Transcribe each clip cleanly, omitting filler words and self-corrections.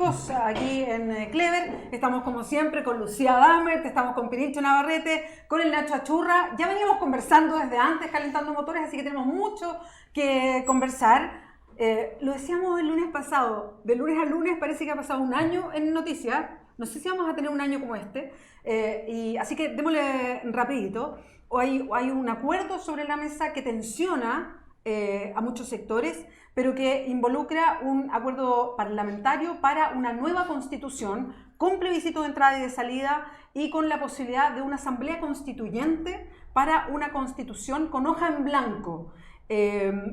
todos aquí en Clever. Estamos como siempre con Lucía Dammert, estamos con Pirincho Navarrete, con el Nacho Achurra. Ya veníamos conversando desde antes, calentando motores, así que tenemos mucho que conversar. Lo decíamos el lunes pasado, de lunes a lunes parece que ha pasado un año en noticias. No sé si vamos a tener un año como este. Así que démosle rapidito. Hay un acuerdo sobre la mesa que tensiona a muchos sectores, pero que involucra un acuerdo parlamentario para una nueva constitución con plebiscito de entrada y de salida y con la posibilidad de una asamblea constituyente para una constitución con hoja en blanco.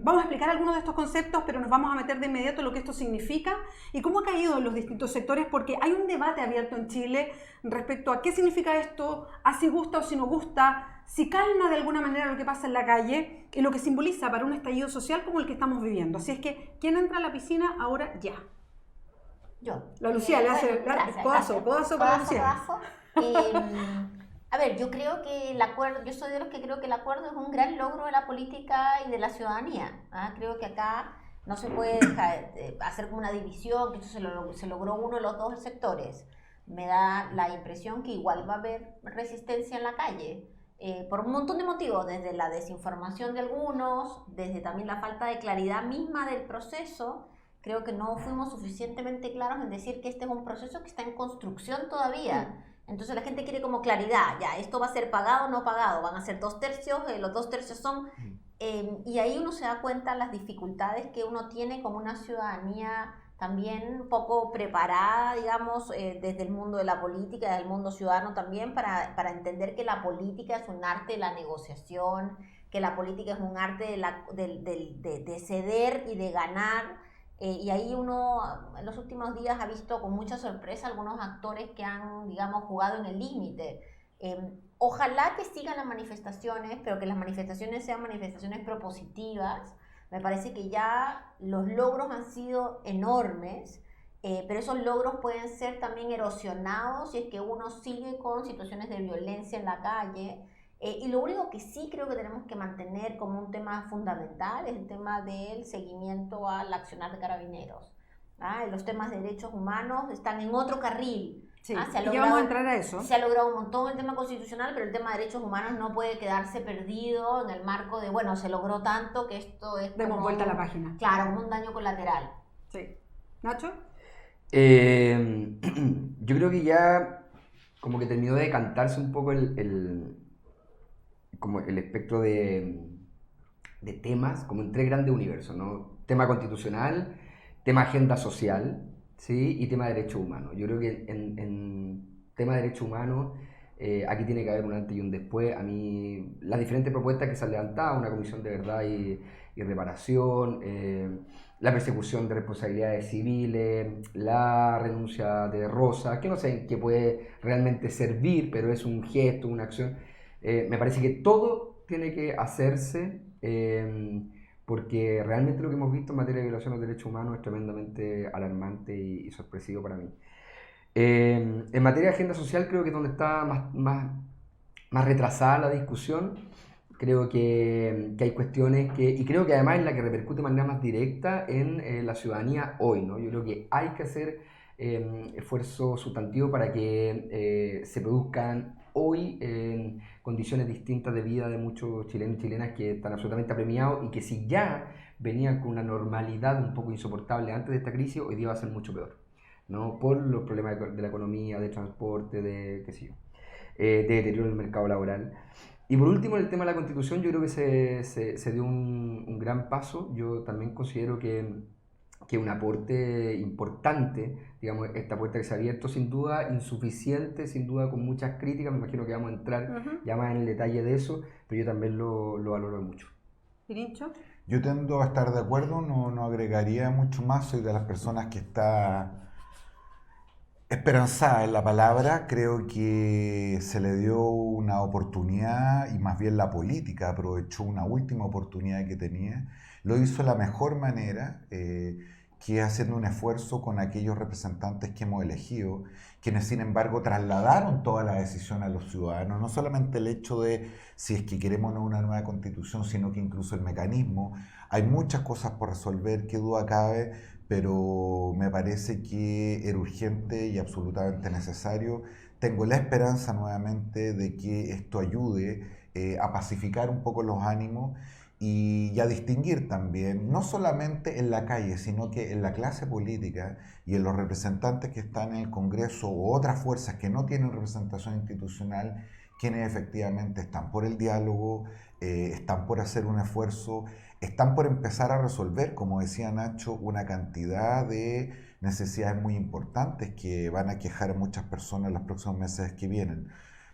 Vamos a explicar algunos de estos conceptos, pero nos vamos a meter de inmediato en lo que esto significa y cómo ha caído en los distintos sectores, porque hay un debate abierto en Chile respecto a qué significa esto, a si gusta o si no gusta, si calma de alguna manera lo que pasa en la calle y lo que simboliza para un estallido social como el que estamos viviendo. Así es que, ¿quién entra a la piscina ahora ya? Yo. La Lucía le hace codazo para Lucía. A ver, yo creo que el acuerdo, yo soy de los que creo que el acuerdo es un gran logro de la política y de la ciudadanía. Creo que acá no se puede hacer como una división, que eso se logró uno de los dos sectores. Me da la impresión que igual va a haber resistencia en la calle, por un montón de motivos, desde la desinformación de algunos, desde también la falta de claridad misma del proceso. Creo que no fuimos suficientemente claros en decir que este es un proceso que está en construcción todavía. Entonces la gente quiere como claridad, ya, esto va a ser pagado o no pagado, van a ser 2/3, los 2/3 son... y ahí uno se da cuenta las dificultades que uno tiene como una ciudadanía también un poco preparada, digamos, desde el mundo de la política, desde el mundo ciudadano también, para entender que la política es un arte de la negociación, que la política es un arte de ceder y de ganar. Y ahí uno en los últimos días ha visto con mucha sorpresa algunos actores que han, digamos, jugado en el límite. Ojalá que sigan las manifestaciones, pero que las manifestaciones sean manifestaciones propositivas. Me parece que ya los logros han sido enormes, pero esos logros pueden ser también erosionados si es que uno sigue con situaciones de violencia en la calle. Y lo único que sí creo que tenemos que mantener como un tema fundamental es el tema del seguimiento al accionar de carabineros. Los temas de derechos humanos están en otro carril. Sí, y vamos a entrar a eso. Se ha logrado un montón el tema constitucional, pero el tema de derechos humanos no puede quedarse perdido en el marco de, bueno, se logró tanto que esto es demos vuelta a la página. Claro, como un daño colateral. Sí. ¿Nacho? Yo creo que ya como que terminó de decantarse un poco como el espectro de temas, como en 3 grandes universos, ¿no? Tema constitucional, tema agenda social, ¿sí? Y tema de derechos humanos. Yo creo que en tema de derechos humanos aquí tiene que haber un antes y un después. A mí, las diferentes propuestas que se han levantado, una comisión de verdad y reparación, la persecución de responsabilidades civiles, la renuncia de Rosa, que no sé en qué puede realmente servir, pero es un gesto, una acción. Me parece que todo tiene que hacerse porque realmente lo que hemos visto en materia de violación de los derechos humanos es tremendamente alarmante y sorpresivo para mí. En materia de agenda social creo que es donde está más retrasada la discusión. Creo que hay cuestiones y creo que además es la que repercute de manera más directa en la ciudadanía hoy, ¿no? Yo creo que hay que hacer esfuerzos sustantivos para que se produzcan hoy en condiciones distintas de vida de muchos chilenos y chilenas que están absolutamente apremiados y que si ya venían con una normalidad un poco insoportable antes de esta crisis, hoy día va a ser mucho peor, ¿no? Por los problemas de la economía, de transporte, de qué sé yo, de deterioro del mercado laboral. Y por último, en el tema de la Constitución, yo creo que se dio un gran paso. Yo también considero que un aporte importante, digamos, esta puerta que se ha abierto, sin duda insuficiente, sin duda con muchas críticas, me imagino que vamos a entrar ya más en el detalle de eso, pero yo también lo valoro mucho. ¿Pirincho? Yo tendo a estar de acuerdo, no agregaría mucho más, soy de las personas que está esperanzada en la palabra. Creo que se le dio una oportunidad y más bien la política aprovechó una última oportunidad que tenía, lo hizo de la mejor manera, que es haciendo un esfuerzo con aquellos representantes que hemos elegido, quienes sin embargo trasladaron toda la decisión a los ciudadanos, no solamente el hecho de si es que queremos o no una nueva constitución, sino que incluso el mecanismo. Hay muchas cosas por resolver, qué duda cabe, pero me parece que era urgente y absolutamente necesario. Tengo la esperanza nuevamente de que esto ayude a pacificar un poco los ánimos y a distinguir también, no solamente en la calle, sino que en la clase política y en los representantes que están en el Congreso o otras fuerzas que no tienen representación institucional, quienes efectivamente están por el diálogo, están por hacer un esfuerzo, están por empezar a resolver, como decía Nacho, una cantidad de necesidades muy importantes que van a quejar a muchas personas en los próximos meses que vienen.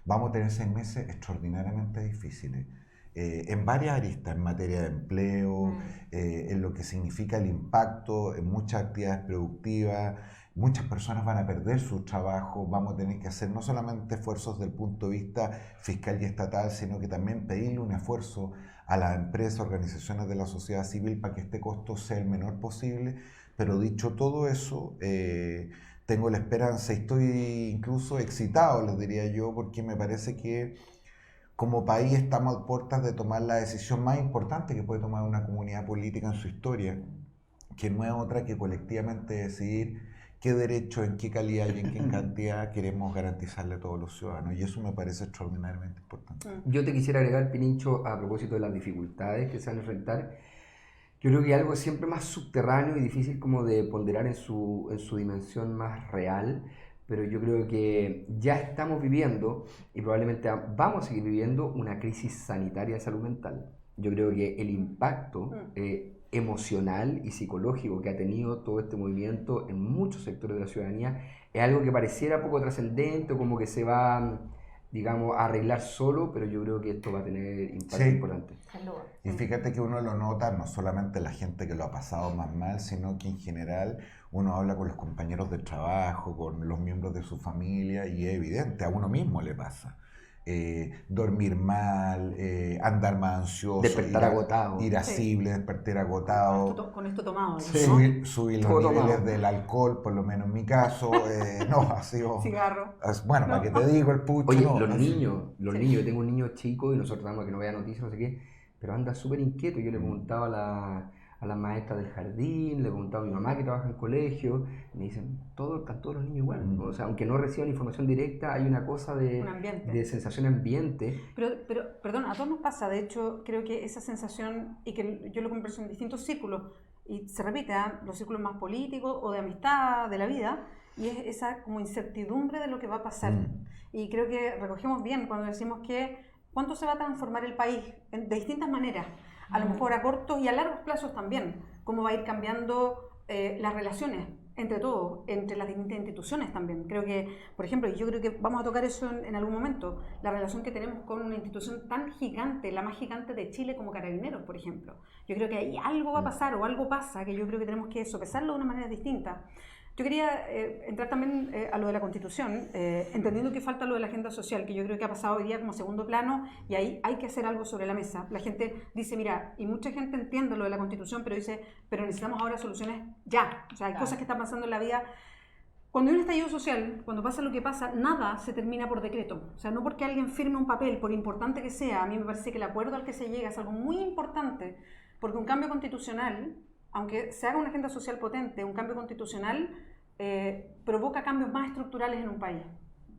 Vamos a tener 6 meses extraordinariamente difíciles. En varias aristas, en materia de empleo, en lo que significa el impacto en muchas actividades productivas. Muchas personas van a perder su trabajo, vamos a tener que hacer no solamente esfuerzos desde el punto de vista fiscal y estatal, sino que también pedirle un esfuerzo a las empresas, organizaciones de la sociedad civil para que este costo sea el menor posible. Pero dicho todo eso, tengo la esperanza y estoy incluso excitado, les diría yo, porque me parece que como país estamos a puertas de tomar la decisión más importante que puede tomar una comunidad política en su historia, que no es otra que colectivamente decidir qué derechos, en qué calidad y en qué cantidad queremos garantizarle a todos los ciudadanos. Y eso me parece extraordinariamente importante. Yo te quisiera agregar, Pirincho, a propósito de las dificultades que se van a enfrentar. Yo creo que algo siempre más subterráneo y difícil como de ponderar en su dimensión más real, pero yo creo que ya estamos viviendo y probablemente vamos a seguir viviendo una crisis sanitaria de salud mental. Yo creo que el impacto emocional y psicológico que ha tenido todo este movimiento en muchos sectores de la ciudadanía es algo que pareciera poco trascendente o como que se va, digamos, a arreglar solo, pero yo creo que esto va a tener impacto importante. Y fíjate que uno lo nota no solamente la gente que lo ha pasado más mal, sino que en general uno habla con los compañeros de trabajo, con los miembros de su familia y es evidente, a uno mismo le pasa. Dormir mal, andar más ansioso, despertar agotado, irascible, despertar agotado, con esto tomado, ¿no? subir los niveles del alcohol, por lo menos en mi caso, no, ha sido... Cigarro. Bueno, para que te digo el pucho. Oye, no, los niños, yo tengo un niño chico y nosotros tratamos de que no vea noticias, no sé qué, pero anda súper inquieto. Yo le preguntaba a las maestras del jardín, le preguntaba a mi mamá que trabaja en colegio, y me dicen, están todos los niños igual. O sea, aunque no reciban información directa, hay una cosa de sensación ambiente. Pero, perdón, a todos nos pasa. De hecho, creo que esa sensación, y que yo lo converso en distintos círculos, y se repite, los círculos más políticos o de amistad, de la vida, y es esa como incertidumbre de lo que va a pasar. Y creo que recogemos bien cuando decimos que cuánto se va a transformar el país de distintas maneras, a lo mejor a cortos y a largos plazos también, cómo va a ir cambiando las relaciones entre todos, entre las distintas instituciones también. Creo que, por ejemplo, y yo creo que vamos a tocar eso en algún momento, la relación que tenemos con una institución tan gigante, la más gigante de Chile como Carabineros, por ejemplo. Yo creo que ahí algo va a pasar o algo pasa que yo creo que tenemos que sopesarlo de una manera distinta. Yo quería entrar también a lo de la Constitución, entendiendo que falta lo de la agenda social, que yo creo que ha pasado hoy día como segundo plano y ahí hay que hacer algo sobre la mesa. La gente dice, mira, y mucha gente entiende lo de la Constitución, pero dice, pero necesitamos ahora soluciones ya. O sea, hay cosas que están pasando en la vida. Cuando hay un estallido social, cuando pasa lo que pasa, nada se termina por decreto. O sea, no porque alguien firme un papel, por importante que sea, a mí me parece que el acuerdo al que se llega es algo muy importante, porque un cambio constitucional, aunque se haga una agenda social potente, un cambio constitucional provoca cambios más estructurales en un país.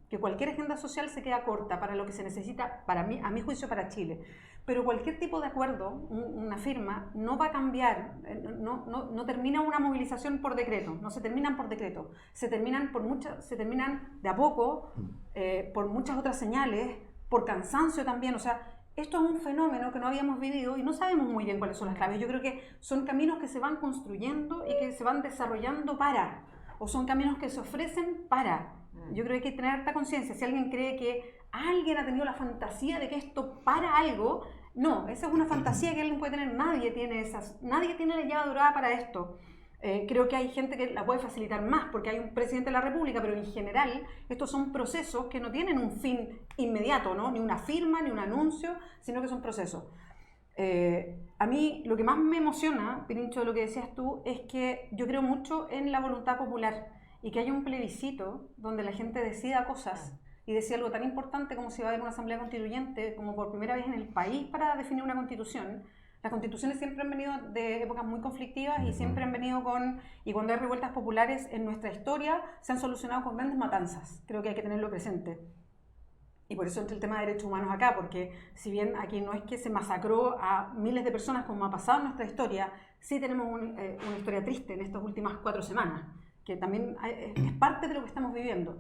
Que cualquier agenda social se queda corta para lo que se necesita, para mí, a mi juicio, para Chile. Pero cualquier tipo de acuerdo, una firma, no va a cambiar, no termina una movilización por decreto, no se terminan por decreto, se terminan de a poco, por muchas otras señales, por cansancio también, o sea, esto es un fenómeno que no habíamos vivido y no sabemos muy bien cuáles son las claves. Yo creo que son caminos que se van construyendo y que se van desarrollando o son caminos que se ofrecen para. Yo creo que hay que tener harta conciencia. Si alguien cree que alguien ha tenido la fantasía de que esto para algo, no, esa es una fantasía que alguien puede tener. Nadie tiene la llave dorada para esto. Creo que hay gente que la puede facilitar más porque hay un presidente de la República, pero en general estos son procesos que no tienen un fin inmediato, ¿no? Ni una firma, ni un anuncio, sino que son procesos. A mí lo que más me emociona, Pirincho, de lo que decías tú, es que yo creo mucho en la voluntad popular y que haya un plebiscito donde la gente decida cosas y decida algo tan importante como si va a haber una asamblea constituyente como por primera vez en el país para definir una constitución. Las constituciones siempre han venido de épocas muy conflictivas y Ujú. siempre han venido y cuando hay revueltas populares en nuestra historia, se han solucionado con grandes matanzas. Creo que hay que tenerlo presente. Y por eso entra el tema de derechos humanos acá, porque si bien aquí no es que se masacró a miles de personas como ha pasado en nuestra historia, sí tenemos una historia triste en estas últimas 4 semanas, que también es parte de lo que estamos viviendo.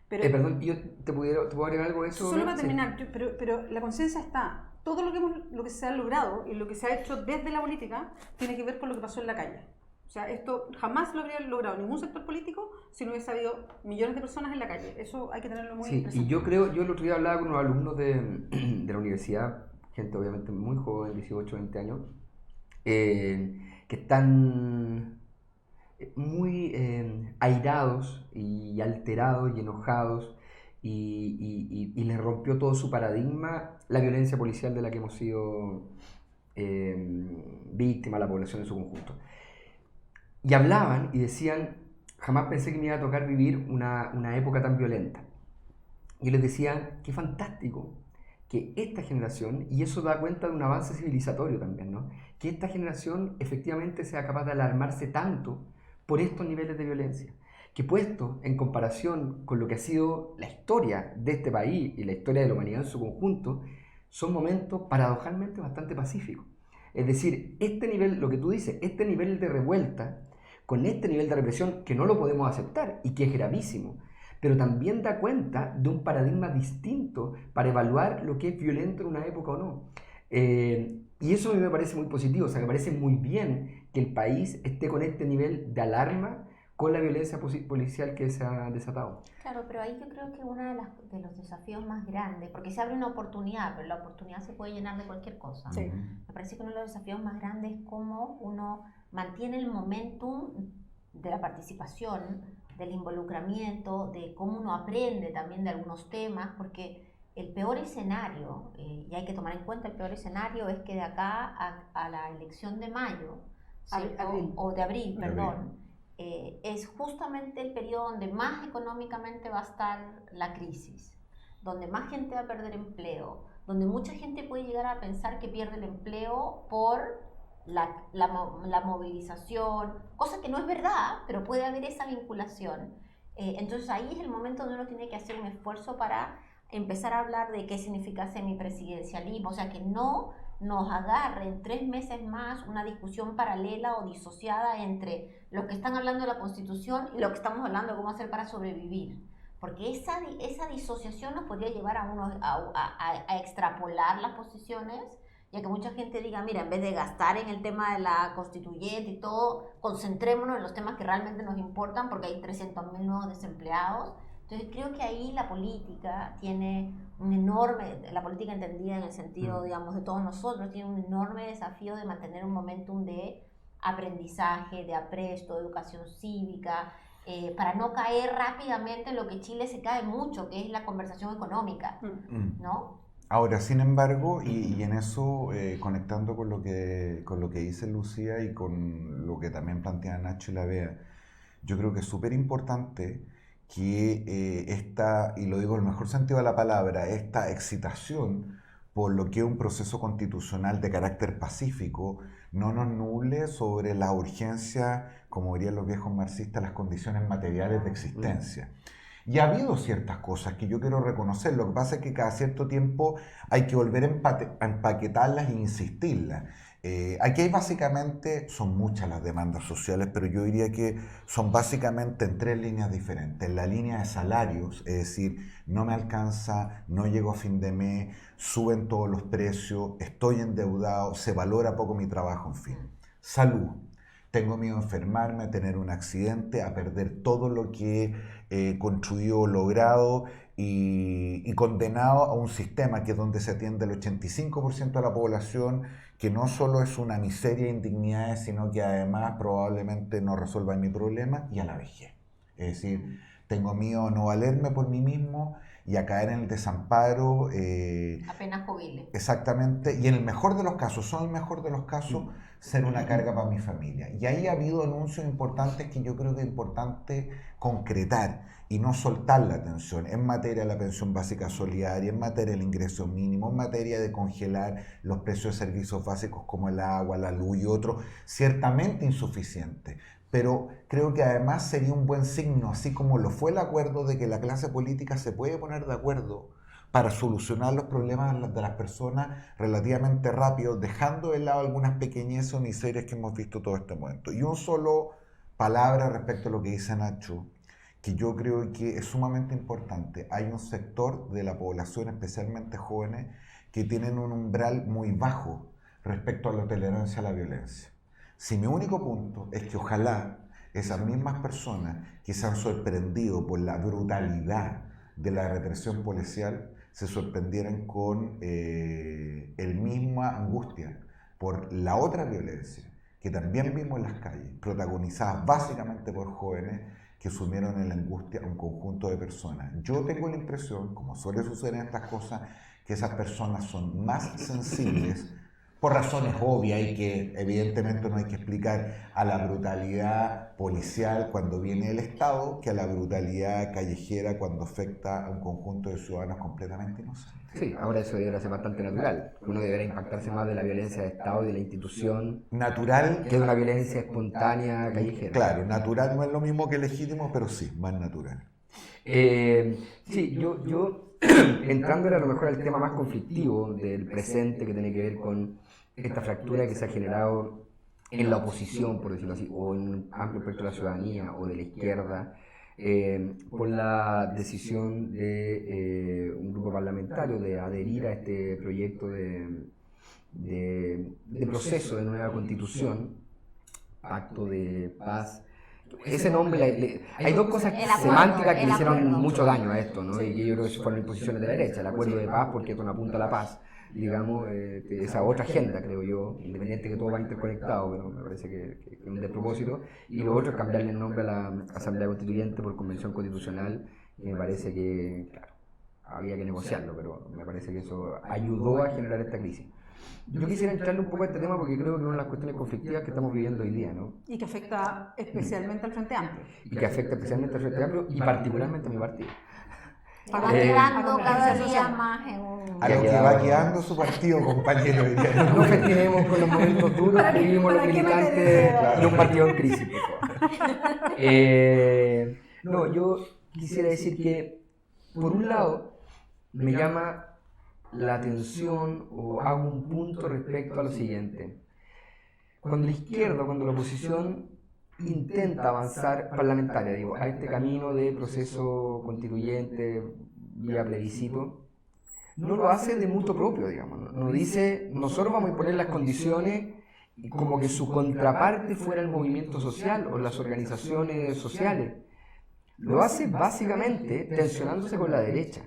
Pero, Perdón, yo te puedo agregar algo de eso. solo para Sí. terminar, pero la conciencia está, todo lo que se ha logrado y lo que se ha hecho desde la política tiene que ver con lo que pasó en la calle. O sea, esto jamás lo habría logrado ningún sector político si no hubiese habido millones de personas en la calle. Eso hay que tenerlo muy presente. Y yo el otro día hablaba con unos alumnos de la universidad, gente obviamente muy joven, 18, 20 años, que están muy airados y alterados y enojados y les rompió todo su paradigma la violencia policial de la que hemos sido víctimas, la población en su conjunto. Y hablaban y decían, jamás pensé que me iba a tocar vivir una época tan violenta. Y les decía, qué fantástico que esta generación, y eso da cuenta de un avance civilizatorio también, ¿no? Que esta generación efectivamente sea capaz de alarmarse tanto por estos niveles de violencia, que puesto en comparación con lo que ha sido la historia de este país y la historia de la humanidad en su conjunto, son momentos paradojalmente bastante pacíficos. Es decir, este nivel, lo que tú dices, este nivel de revuelta, con este nivel de represión que no lo podemos aceptar y que es gravísimo, pero también da cuenta de un paradigma distinto para evaluar lo que es violento en una época o no. Y eso a mí me parece muy positivo, o sea, me parece muy bien que el país esté con este nivel de alarma con la violencia policial que se ha desatado. Claro, pero ahí yo creo que uno de los desafíos más grandes, porque se abre una oportunidad, pero la oportunidad se puede llenar de cualquier cosa. Sí. Me parece que uno de los desafíos más grandes es cómo uno mantiene el momentum de la participación, del involucramiento, de cómo uno aprende también de algunos temas, porque el peor escenario, y hay que tomar en cuenta el peor escenario, es que de acá a la elección de mayo, Abril. o de abril, perdón, es justamente el periodo donde más económicamente va a estar la crisis, donde más gente va a perder empleo, donde mucha gente puede llegar a pensar que pierde el empleo por la movilización, cosa que no es verdad, pero puede haber esa vinculación. Entonces ahí es el momento donde uno tiene que hacer un esfuerzo para empezar a hablar de qué significa semipresidencialismo, o sea, que no nos agarre en 3 meses más una discusión paralela o disociada entre lo que están hablando de la Constitución y lo que estamos hablando de cómo hacer para sobrevivir. Porque esa disociación nos podría llevar a extrapolar las posiciones, ya que mucha gente diga, mira, en vez de gastar en el tema de la constituyente y todo, concentrémonos en los temas que realmente nos importan, porque hay 300.000 nuevos desempleados. Entonces creo que ahí la política tiene la política entendida en el sentido, digamos, de todos nosotros, tiene un enorme desafío de mantener un momentum de aprendizaje, de apresto, de educación cívica, para no caer rápidamente en lo que Chile se cae mucho, que es la conversación económica, ¿no? Ahora, sin embargo, y en eso, conectando con lo que dice Lucía y con lo que también plantea Nacho y la Bea, yo creo que es súper importante que esta, y lo digo en el mejor sentido de la palabra, esta excitación por lo que es un proceso constitucional de carácter pacífico no nos nuble sobre la urgencia, como dirían los viejos marxistas, las condiciones materiales de existencia. Y ha habido ciertas cosas que yo quiero reconocer, lo que pasa es que cada cierto tiempo hay que volver a empaquetarlas e insistirlas. Aquí hay básicamente, son muchas las demandas sociales, pero yo diría que son básicamente en 3 líneas diferentes. En la línea de salarios, es decir, no me alcanza, no llego a fin de mes, suben todos los precios, estoy endeudado, se valora poco mi trabajo, en fin. Salud. Tengo miedo a enfermarme, a tener un accidente, a perder todo lo que he construido, logrado y condenado a un sistema que es donde se atiende el 85% de la población, que no solo es una miseria e indignidades, sino que además probablemente no resuelva mi problema, y a la vejez. Es decir, tengo miedo a no valerme por mí mismo y a caer en el desamparo. Apenas jubile. Exactamente, y en el mejor de los casos, son el mejor de los casos, ser una carga para mi familia. Y ahí ha habido anuncios importantes que yo creo que es importante concretar y no soltar la atención en materia de la pensión básica solidaria, en materia del ingreso mínimo, en materia de congelar los precios de servicios básicos como el agua, la luz y otros, ciertamente insuficientes. Pero creo que además sería un buen signo, así como lo fue el acuerdo de que la clase política se puede poner de acuerdo para solucionar los problemas de las personas relativamente rápido, dejando de lado algunas pequeñeces o miserias que hemos visto todo este momento. Y un solo palabra respecto a lo que dice Nacho, que yo creo que es sumamente importante. Hay un sector de la población, especialmente jóvenes, que tienen un umbral muy bajo respecto a la tolerancia a la violencia. Si mi único punto es que ojalá esas mismas personas que se han sorprendido por la brutalidad de la represión policial se sorprendieran con el misma angustia por la otra violencia que también vimos en las calles, protagonizadas básicamente por jóvenes que sumieron en la angustia a un conjunto de personas. Yo tengo la impresión, como suele suceder en estas cosas, que esas personas son más sensibles por razones obvias y que evidentemente no hay que explicar, a la brutalidad policial cuando viene del Estado que a la brutalidad callejera cuando afecta a un conjunto de ciudadanos completamente inocentes. Sí, ahora eso debería ser bastante natural. Uno debería impactarse más de la violencia de Estado y de la institución Natural. que de una violencia espontánea callejera. Claro, natural no es lo mismo que legítimo, pero sí, más natural. Sí, yo entrando a lo mejor al tema más conflictivo del presente que tiene que ver con esta fractura que se ha generado en la oposición, por decirlo así, o en un amplio espectro de la ciudadanía o de la izquierda, por la decisión de un grupo parlamentario de adherir a este proyecto de proceso de nueva constitución, pacto de paz. Ese nombre, hay dos cosas semánticas que le hicieron mucho daño a esto, ¿no? Y que yo creo que fueron imposiciones de la derecha, el acuerdo de paz porque esto no apunta a la paz, digamos, esa otra agenda, creo yo, independiente que todo va interconectado, pero me parece que es un despropósito. Y lo otro es cambiarle el nombre a la Asamblea Constituyente por Convención Constitucional, y me parece que, claro, había que negociarlo, pero me parece que eso ayudó a generar esta crisis. Yo quisiera entrarle un poco a este tema porque creo que es una de las cuestiones conflictivas que estamos viviendo hoy día, ¿no? Y que afecta especialmente al Frente Amplio. Y que afecta especialmente al Frente Amplio y particularmente a mi partido. Va quedando cada día más en un... A lo que va quedando su partido, compañero. No festejemos con los momentos duros que vivimos los militantes de un partido en crisis, por favor. No, yo quisiera decir que, por un lado, me llama la atención o hago un punto respecto a lo siguiente. Cuando la izquierda, cuando la oposición intenta avanzar parlamentaria, digo, a este camino de proceso constituyente vía plebiscito, no lo hace de mutuo propio, digamos, no dice, nosotros vamos a poner las condiciones como que su contraparte fuera el movimiento social o las organizaciones sociales. Lo hace básicamente tensionándose con la derecha.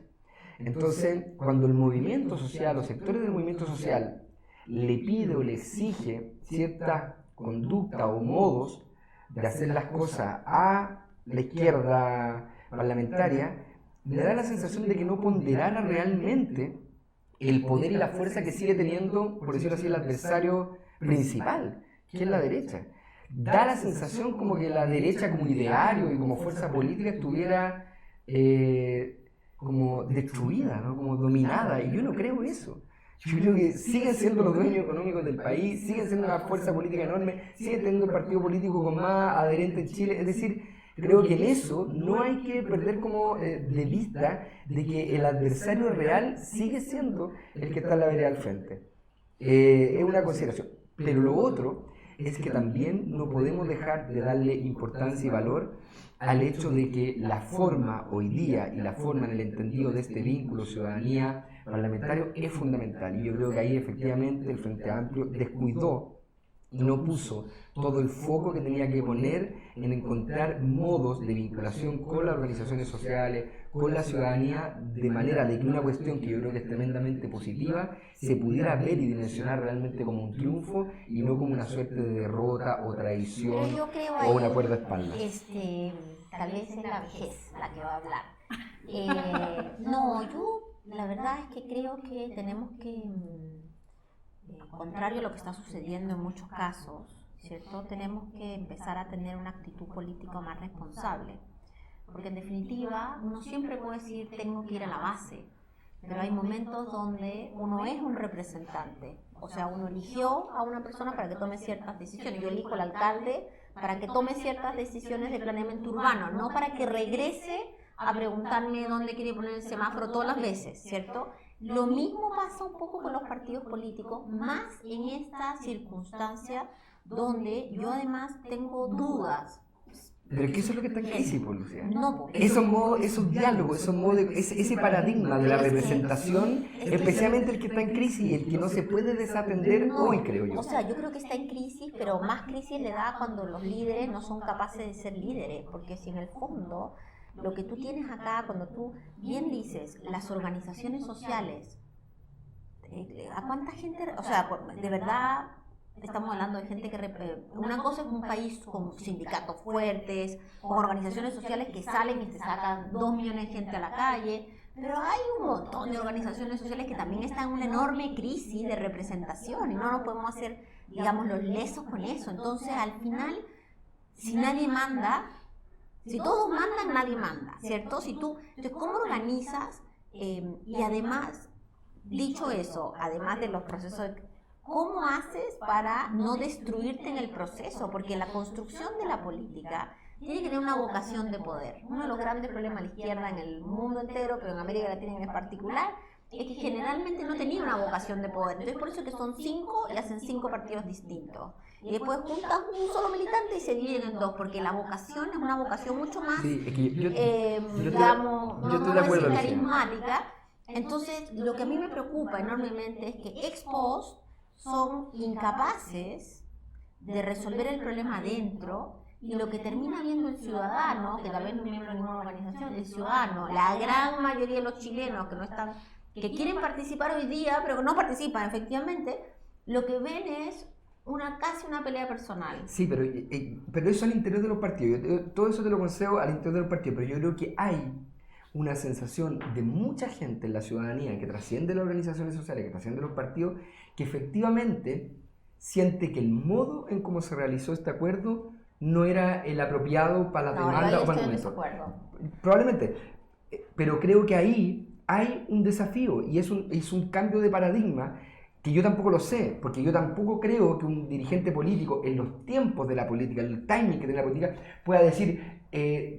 Entonces, cuando el movimiento social o sectores del movimiento social le pide o le exige cierta conducta o modos de hacer las cosas a la izquierda parlamentaria, le da la sensación de que no ponderara realmente el poder y la fuerza que sigue teniendo, por decirlo así, el adversario principal, que es la derecha. Da la sensación como que la derecha como ideario y como fuerza política estuviera como destruida, ¿no? Como dominada, y yo no creo eso. Yo creo que siguen siendo los dueños económicos del país, siguen siendo una fuerza política enorme, sigue teniendo el partido político con más adherente en Chile, es decir, creo que en eso no hay que perder como de vista de que el adversario real sigue siendo el que está en la vereda al frente. Es una consideración. Pero lo otro es que también no podemos dejar de darle importancia y valor al hecho de que la forma hoy día y la forma en el entendido de este vínculo ciudadanía parlamentario es fundamental. Y yo creo que ahí efectivamente el Frente Amplio descuidó y no puso todo el foco que tenía que poner en encontrar modos de vinculación con las organizaciones sociales, con la ciudadanía, de manera de que una cuestión que yo creo que es tremendamente positiva se pudiera ver y dimensionar realmente como un triunfo y no como una suerte de derrota o traición o un acuerdo a espaldas. Tal vez es la vejez la que va a hablar. No, yo la verdad es que creo que tenemos que, contrario a lo que está sucediendo en muchos casos, ¿cierto? Tenemos que empezar a tener una actitud política más responsable. Porque en definitiva, uno siempre puede decir, tengo que ir a la base, pero hay momentos donde uno es un representante. O sea, uno eligió a una persona para que tome ciertas decisiones. Yo elijo al alcalde para que tome ciertas decisiones de planeamiento urbano, no para que regrese a preguntarme dónde quiere poner el semáforo todas las veces, ¿cierto? Lo mismo pasa un poco con los partidos políticos, más en esta circunstancia donde yo además tengo dudas. Pero es que eso es lo que está en crisis, pues, Lucía. No, Esos diálogos, ese paradigma de la representación, especialmente el que está en crisis y el que no se puede desatender hoy, creo yo. O sea, yo creo que está en crisis, pero más crisis le da cuando los líderes no son capaces de ser líderes, porque si en el fondo lo que tú tienes acá, cuando tú bien dices, las organizaciones sociales, ¿a cuánta gente? O sea, de verdad estamos hablando de gente que... Una cosa es un país con sindicatos fuertes, con organizaciones sociales que salen y te sacan 2 millones de gente a la calle, pero hay un montón de organizaciones sociales que también están en una enorme crisis de representación y no nos podemos hacer, digamos, los lesos con eso. Entonces, al final, si nadie manda, si todos mandan, nadie manda, ¿cierto? Entonces, ¿cómo organizas? Y además, dicho eso, además de los procesos ¿cómo haces para no destruirte en el proceso? Porque la construcción de la política tiene que tener una vocación de poder. Uno de los grandes problemas de la izquierda en el mundo entero, pero en América Latina en particular, es que generalmente no tenía una vocación de poder. Entonces por eso es que son 5 y hacen 5 partidos distintos. Y después juntas un solo militante y se dividen en 2, porque la vocación es una vocación mucho más, Sí, es que digamos, yo estoy no de acuerdo, decir Lucía. carismática. Entonces, lo que a mí me preocupa enormemente es que ex post son incapaces de resolver el problema adentro y lo que termina viendo el ciudadano, que tal vez no es miembro de ninguna organización, el ciudadano, la gran mayoría de los chilenos que no están, que quieren participar hoy día, pero que no participan efectivamente, lo que ven es casi una pelea personal. Sí, pero eso al interior de los partidos. Todo eso te lo concedo al interior de los partidos, pero yo creo que hay una sensación de mucha gente en la ciudadanía que trasciende las organizaciones sociales, que trasciende los partidos, que efectivamente siente que el modo en cómo se realizó este acuerdo no era el apropiado para las demandas o para el momento. Probablemente, pero creo que ahí hay un desafío y es un cambio de paradigma que yo tampoco lo sé, porque yo tampoco creo que un dirigente político en los tiempos de la política, el timing que tiene la política, pueda decir,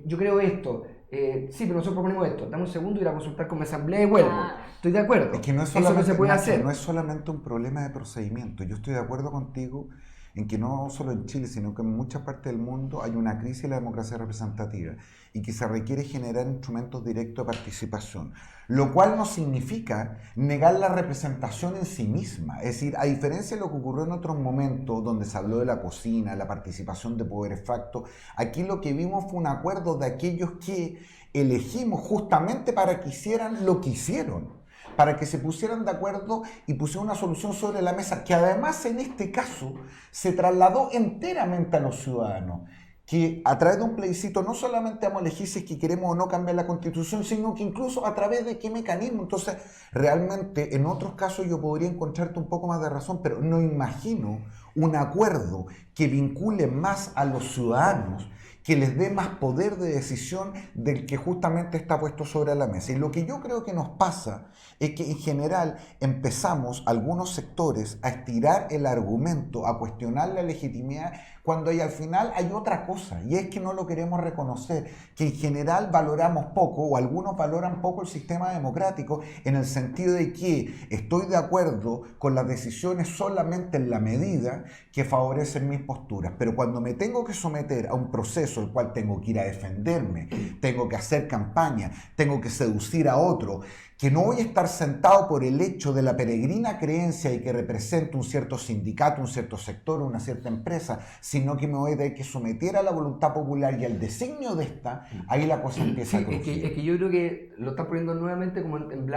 yo creo esto, sí, pero nosotros proponemos esto, dame un segundo y ir a consultar con mi asamblea y vuelvo. Estoy de acuerdo. Es que no es eso no se puede hacer. No es solamente un problema de procedimiento. Yo estoy de acuerdo contigo en que no solo en Chile, sino que en muchas partes del mundo hay una crisis de la democracia representativa y que se requiere generar instrumentos directos de participación, lo cual no significa negar la representación en sí misma. Es decir, a diferencia de lo que ocurrió en otros momentos donde se habló de la cocina, la participación de poderes facto, aquí lo que vimos fue un acuerdo de aquellos que elegimos justamente para que hicieran lo que hicieron, para que se pusieran de acuerdo y pusieran una solución sobre la mesa, que además en este caso se trasladó enteramente a los ciudadanos, que a través de un plebiscito no solamente vamos a elegir si es que queremos o no cambiar la Constitución, sino que incluso a través de qué mecanismo. Entonces, realmente, en otros casos yo podría encontrarte un poco más de razón, pero no imagino un acuerdo que vincule más a los ciudadanos, que les dé más poder de decisión del que justamente está puesto sobre la mesa. Y lo que yo creo que nos pasa es que en general empezamos algunos sectores a estirar el argumento, a cuestionar la legitimidad, cuando al final hay otra cosa, y es que no lo queremos reconocer, que en general valoramos poco, o algunos valoran poco el sistema democrático, en el sentido de que estoy de acuerdo con las decisiones solamente en la medida que favorecen mis posturas, pero cuando me tengo que someter a un proceso el cual tengo que ir a defenderme, tengo que hacer campaña, tengo que seducir a otro, que no voy a estar sentado por el hecho de la peregrina creencia de que represento un cierto sindicato, un cierto sector, una cierta empresa, sino que me voy a tener que someter a la voluntad popular y al designio de esta, ahí la cosa empieza a crujir. Es que yo creo que lo están poniendo nuevamente como en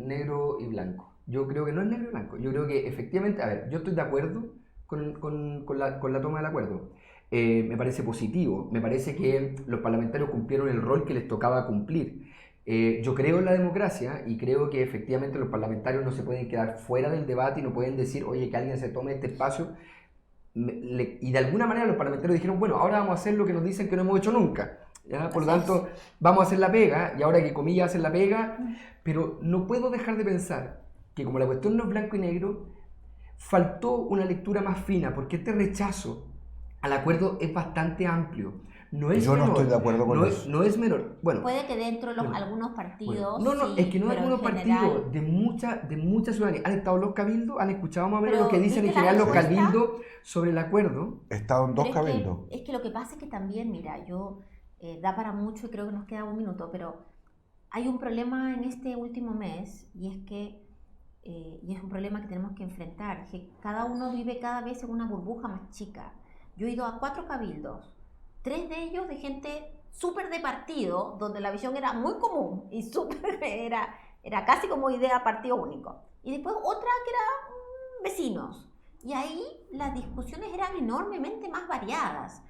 negro y blanco. Yo creo que no es negro y blanco. Yo creo que efectivamente, a ver, yo estoy de acuerdo con la toma del acuerdo. Me parece positivo, me parece que los parlamentarios cumplieron el rol que les tocaba cumplir. Yo creo en la democracia y creo que efectivamente los parlamentarios no se pueden quedar fuera del debate y no pueden decir, oye, que alguien se tome este espacio. Y de alguna manera los parlamentarios dijeron, bueno, ahora vamos a hacer lo que nos dicen que no hemos hecho nunca. ¿Ya? Por lo tanto, vamos a hacer la pega, y ahora que comillas hacen la pega, pero no puedo dejar de pensar que como la cuestión no es blanco y negro, faltó una lectura más fina, porque este rechazo al acuerdo es bastante amplio. No es Yo menor, no estoy de acuerdo con eso. No es menor. Bueno, Puede que dentro de algunos partidos. no, sí, es que no de pero en algunos general- partidos, de mucha ciudadanía. ¿Han estado los cabildos? ¿Han escuchado más o menos Pero, lo que dicen en ¿viste la general los respuesta? cabildos sobre el acuerdo? He estado en dos Pero cabildos. es que lo que pasa es que también, mira, da para mucho y creo que nos queda un minuto, pero hay un problema en este último mes y es que, y es un problema que tenemos que enfrentar, es que cada uno vive cada vez en una burbuja más chica. Yo he ido a 4 cabildos, 3 de ellos de gente súper de partido, donde la visión era muy común y súper, era casi como idea partido único. Y después otra que era vecinos. Y ahí las discusiones eran enormemente más variadas.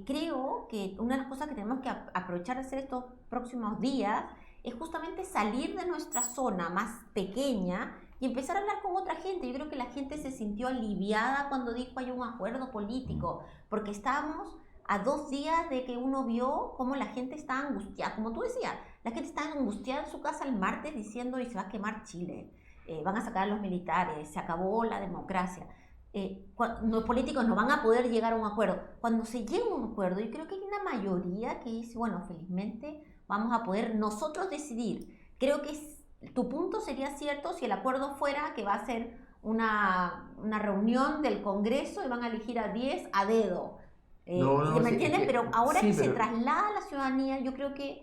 Creo que una de las cosas que tenemos que aprovechar de hacer estos próximos días es justamente salir de nuestra zona más pequeña y empezar a hablar con otra gente. Yo creo que la gente se sintió aliviada cuando dijo hay un acuerdo político, porque estábamos a 2 días de que uno vio cómo la gente estaba angustiada. Como tú decías, la gente estaba angustiada en su casa el martes diciendo y se va a quemar Chile, van a sacar a los militares, se acabó la democracia. Los políticos no van a poder llegar a un acuerdo. Cuando se llega a un acuerdo, yo creo que hay una mayoría que dice, bueno, felizmente vamos a poder nosotros decidir. Creo que tu punto sería cierto si el acuerdo fuera que va a ser una reunión del Congreso y van a elegir a 10 a dedo. ¿Me entiendes? Pero ahora que se traslada a la ciudadanía, yo creo que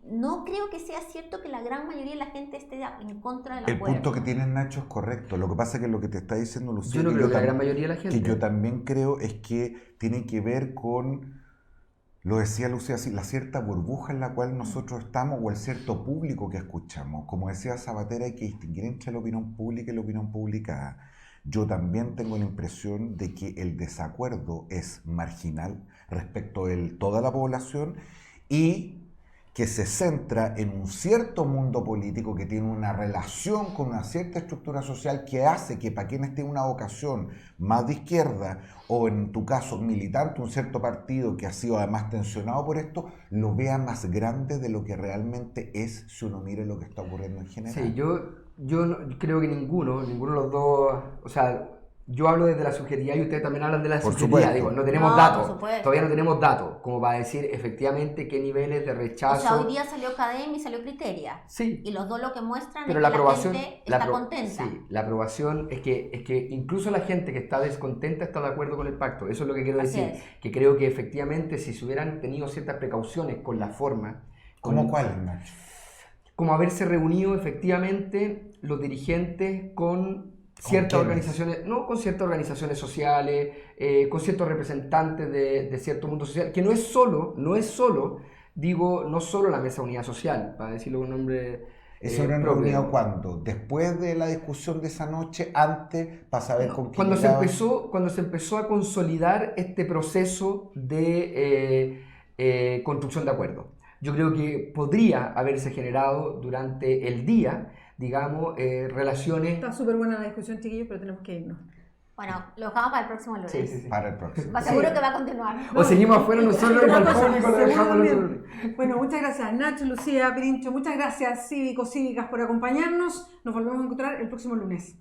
no creo que sea cierto que la gran mayoría de la gente esté en contra del acuerdo. El punto que tiene Nacho es correcto. Lo que pasa es que lo que te está diciendo Lucía, yo no creo que la gran mayoría de la gente. que yo también creo es que tiene que ver con, lo decía Lucía, así, la cierta burbuja en la cual nosotros estamos o el cierto público que escuchamos. Como decía Sabater, hay que distinguir entre la opinión pública y la opinión publicada. Yo también tengo la impresión de que el desacuerdo es marginal respecto de toda la población y que se centra en un cierto mundo político que tiene una relación con una cierta estructura social que hace que para quienes tienen una vocación más de izquierda o en tu caso militante, un cierto partido que ha sido además tensionado por esto, lo vea más grande de lo que realmente es si uno mire lo que está ocurriendo en general. Sí, yo creo que ninguno de los dos, o sea, yo hablo desde la subjetividad y ustedes también hablan de la Por subjetividad. supuesto. Digo, no tenemos No, datos, por supuesto. todavía no tenemos datos, como para decir efectivamente qué niveles de O rechazo. sea, hoy día salió Cadem y salió Criteria. Sí, Y los dos lo que muestran pero es la que aprobación, la gente está contenta. Sí, la aprobación es que incluso la gente que está descontenta está de acuerdo con el pacto. Eso es lo que quiero Así decir. es. Que creo que efectivamente si se hubieran tenido ciertas precauciones con la forma, ¿Cómo cuál, Nacho? como haberse reunido efectivamente los dirigentes con ciertas organizaciones, no con ciertas organizaciones sociales, con ciertos representantes de cierto mundo social, que no es solo, digo, no solo la Mesa de Unidad Social, para decirlo con nombre ¿Eso era propio. reunido cuándo? ¿Después de la discusión de esa noche? ¿Antes? ¿Para saber con quién Cuando se llegaban? empezó a consolidar este proceso de construcción de acuerdos. Yo creo que podría haberse generado durante el día, digamos, relaciones. Está súper buena la discusión, chiquillos, pero tenemos que irnos. Bueno, lo dejamos para el próximo lunes. Sí. Para el próximo. Va seguro que va a continuar. O seguimos afuera nosotros y para el público lo dejamos Seguro nosotros. también. Bueno, muchas gracias Nacho, Lucía, Pirincho, muchas gracias cívicos, cívicas por acompañarnos. Nos volvemos a encontrar el próximo lunes.